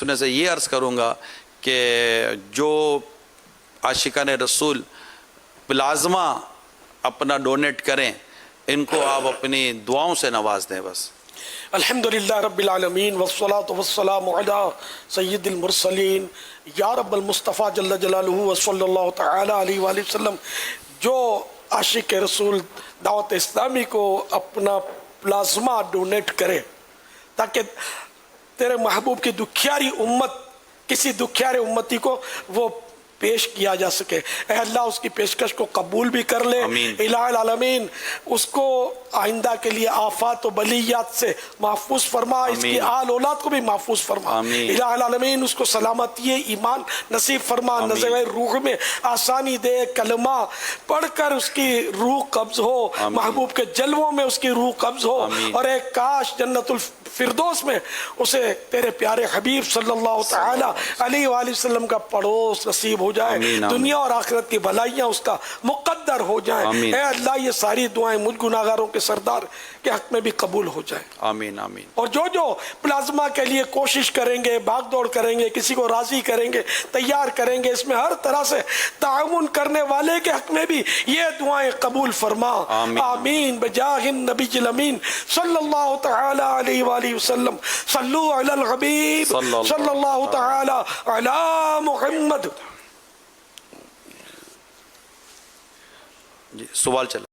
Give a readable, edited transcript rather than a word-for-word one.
سننے سے یہ عرض کروں گا کہ جو عاشقان رسول پلازما اپنا ڈونیٹ کریں ان کو آپ اپنی دعاؤں سے نواز دیں. بس الحمدللہ رب العالمین والصلاة والسلام علی سید المرسلین یا رب المصطفیٰ جل جلالہ وصلی اللہ تعالی علیہ وآلہ وسلم. جو عاشق رسول دعوت اسلامی کو اپنا پلازما ڈونیٹ کرے تاکہ تیرے محبوب کی دکھیاری امت کسی دکھیارے امتی کو وہ پیش کیا جا سکے. اے اللہ اس کی پیشکش کو قبول بھی کر لے. الہ العالمین اس کو آئندہ کے لیے آفات و بلیات سے محفوظ فرما, اس کی آل اولاد کو بھی محفوظ فرما. الہ العالمین اس کو سلامتی ایمان نصیب فرما, نزع روح میں آسانی دے, کلمہ پڑھ کر اس کی روح قبض ہو, محبوب کے جلووں میں اس کی روح قبض ہو, اور ایک کاش جنت الفردوس میں اسے تیرے پیارے حبیب صلی اللہ تعالی علیہ وآلہ وسلم کا پڑوس نصیب ہو جائے, دنیا اور آخرت کی بھلائیاں اس کا مقدر ہو جائیں. اے اللہ یہ ساری دعائیں مجھ گناہگاروں کے سردار کے حق میں بھی قبول ہو جائیں. آمین آمین. اور جو پلازما کے لیے کوشش کریں گے, بھاگ دوڑ کریں گے, کسی کو راضی کریں گے, تیار کریں گے, اس میں ہر طرح سے تعاون کرنے والے کے حق میں بھی یہ دعائیں قبول فرما. آمین بجاہ النبی الامین صلی اللہ تعالی علیہ وآلہ وسلم. صلو علی الحبیب صلی اللہ تعالی علی محمد. جی سوال چلا.